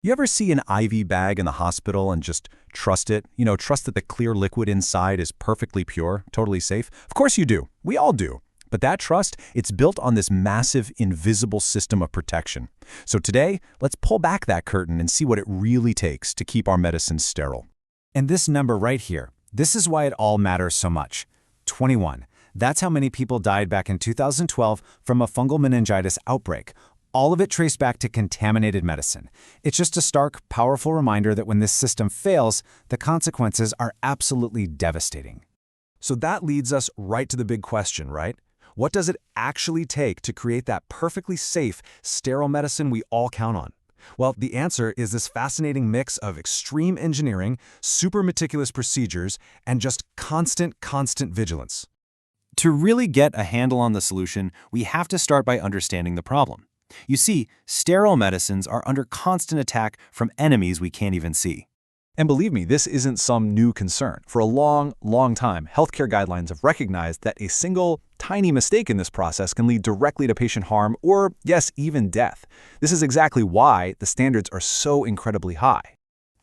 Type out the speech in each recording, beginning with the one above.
You ever see an IV bag in the hospital and just trust it? Trust that the clear liquid inside is perfectly pure, totally safe? Of course you do. We all do. But that trust, it's built on this massive, invisible system of protection. So today, let's pull back that curtain and see what it really takes to keep our medicines sterile. And this number right here, this is why it all matters so much. 21. That's how many people died back in 2012 from a fungal meningitis outbreak. All of it traced back to contaminated medicine. It's just a stark, powerful reminder that when this system fails, the consequences are absolutely devastating. So that leads us right to the big question, right? What does it actually take to create that perfectly safe, sterile medicine we all count on? Well, the answer is this fascinating mix of extreme engineering, super meticulous procedures, and just constant vigilance. To really get a handle on the solution, we have to start by understanding the problem. You see, sterile medicines are under constant attack from enemies we can't even see. And believe me, this isn't some new concern. For a long time, healthcare guidelines have recognized that a single, tiny mistake in this process can lead directly to patient harm or, yes, even death. This is exactly why the standards are so incredibly high.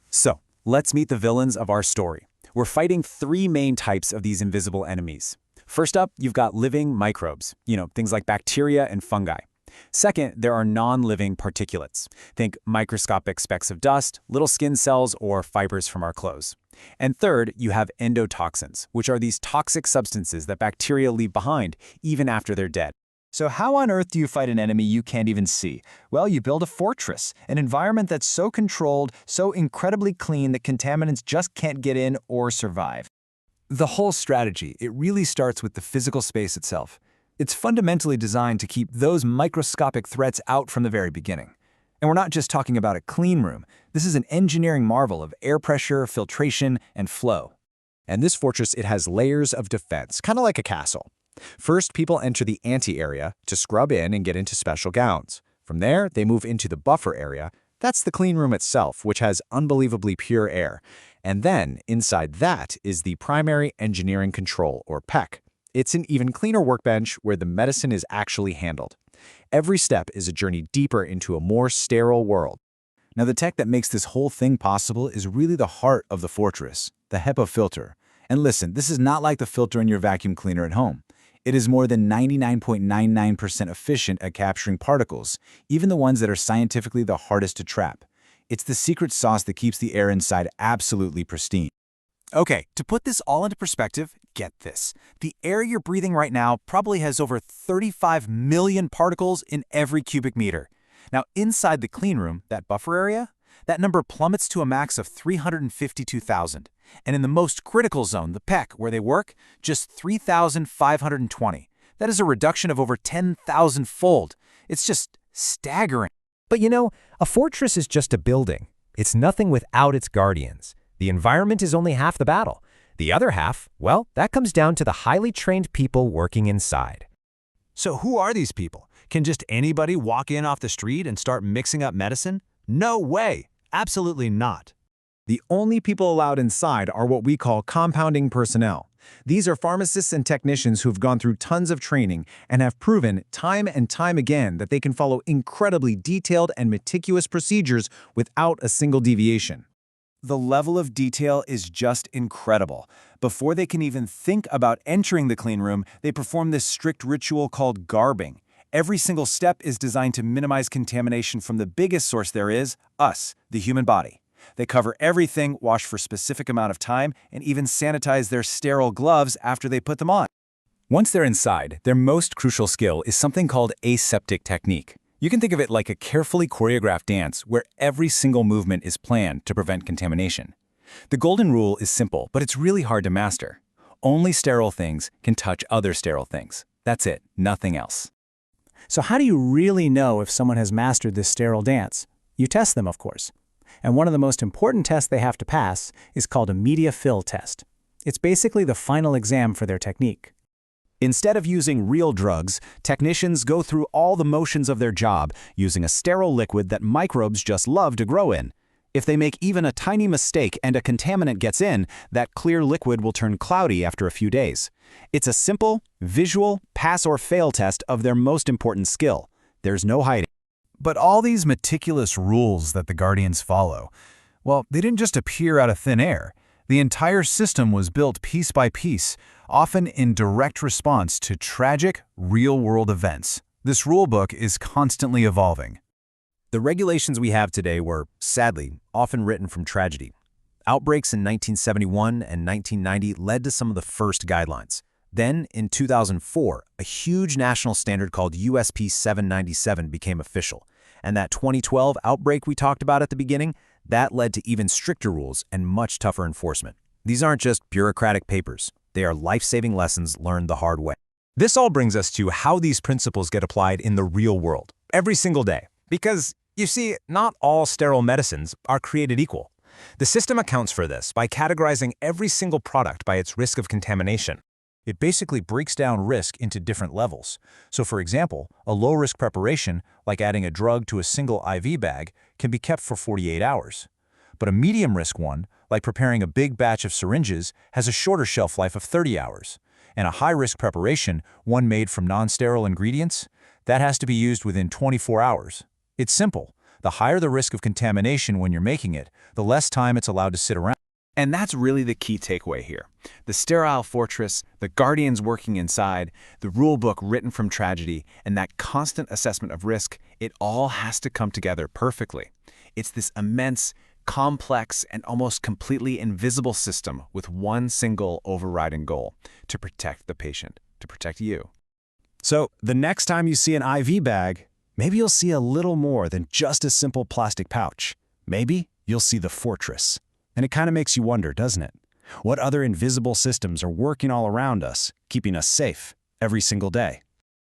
So, let's meet the villains of our story. We're fighting three main types of these invisible enemies. First up, you've got living microbes, things like bacteria and fungi. Second, there are non-living particulates. Think microscopic specks of dust, little skin cells, or fibers from our clothes. And third, you have endotoxins, which are these toxic substances that bacteria leave behind even after they're dead. So how on earth do you fight an enemy you can't even see? Well, you build a fortress, an environment that's so controlled, so incredibly clean that contaminants just can't get in or survive. The whole strategy, it really starts with the physical space itself. It's fundamentally designed to keep those microscopic threats out from the very beginning. And we're not just talking about a clean room. This is an engineering marvel of air pressure, filtration, and flow. And this fortress, it has layers of defense, kind of like a castle. First, people enter the ante area to scrub in and get into special gowns. From there, they move into the buffer area. That's the clean room itself, which has unbelievably pure air. And then, inside that is the primary engineering control, or PEC. It's an even cleaner workbench where the medicine is actually handled. Every step is a journey deeper into a more sterile world. Now, the tech that makes this whole thing possible is really the heart of the fortress, the HEPA filter. And listen, this is not like the filter in your vacuum cleaner at home. It is more than 99.99% efficient at capturing particles, even the ones that are scientifically the hardest to trap. It's the secret sauce that keeps the air inside absolutely pristine. Okay, to put this all into perspective, get this. The air you're breathing right now probably has over 35 million particles in every cubic meter. Now, inside the clean room, that buffer area, that number plummets to a max of 352,000. And in the most critical zone, the PEC, where they work, just 3,520. That is a reduction of over 10,000-fold. It's just staggering. But a fortress is just a building. It's nothing without its guardians. The environment is only half the battle. The other half, well, that comes down to the highly trained people working inside. So who are these people? Can just anybody walk in off the street and start mixing up medicine? No way! Absolutely not. The only people allowed inside are what we call compounding personnel. These are pharmacists and technicians who've gone through tons of training and have proven time and time again that they can follow incredibly detailed and meticulous procedures without a single deviation. The level of detail is just incredible. Before they can even think about entering the clean room, they perform this strict ritual called garbing. Every single step is designed to minimize contamination from the biggest source there is, us, the human body. They cover everything, wash for a specific amount of time, and even sanitize their sterile gloves after they put them on. Once they're inside, their most crucial skill is something called aseptic technique. You can think of it like a carefully choreographed dance where every single movement is planned to prevent contamination. The golden rule is simple, but it's really hard to master. Only sterile things can touch other sterile things. That's it, nothing else. So how do you really know if someone has mastered this sterile dance? You test them, of course. And one of the most important tests they have to pass is called a media fill test. It's basically the final exam for their technique. Instead of using real drugs, technicians go through all the motions of their job using a sterile liquid that microbes just love to grow in. If they make even a tiny mistake and a contaminant gets in, that clear liquid will turn cloudy after a few days. It's a simple, visual, pass or fail test of their most important skill. There's no hiding. But all these meticulous rules that the Guardians follow, well, they didn't just appear out of thin air. The entire system was built piece by piece, often in direct response to tragic, real-world events. This rulebook is constantly evolving. The regulations we have today were, sadly, often written from tragedy. Outbreaks in 1971 and 1990 led to some of the first guidelines. Then, in 2004, a huge national standard called USP 797 became official. And that 2012 outbreak we talked about at the beginning, that led to even stricter rules and much tougher enforcement. These aren't just bureaucratic papers. They are life-saving lessons learned the hard way. This all brings us to how these principles get applied in the real world, every single day. Because, you see, not all sterile medicines are created equal. The system accounts for this by categorizing every single product by its risk of contamination. It basically breaks down risk into different levels. So for example, a low-risk preparation, like adding a drug to a single IV bag, can be kept for 48 hours. But a medium-risk one, like preparing a big batch of syringes, has a shorter shelf life of 30 hours. And a high-risk preparation, one made from non-sterile ingredients, that has to be used within 24 hours. It's simple. The higher the risk of contamination when you're making it, the less time it's allowed to sit around. And that's really the key takeaway here. The sterile fortress, the guardians working inside, the rule book written from tragedy, and that constant assessment of risk, it all has to come together perfectly. It's this immense, complex, and almost completely invisible system with one single overriding goal: to protect the patient, to protect you. So the next time you see an IV bag, maybe you'll see a little more than just a simple plastic pouch. Maybe you'll see the fortress. And it kind of makes you wonder, doesn't it? What other invisible systems are working all around us, keeping us safe every single day?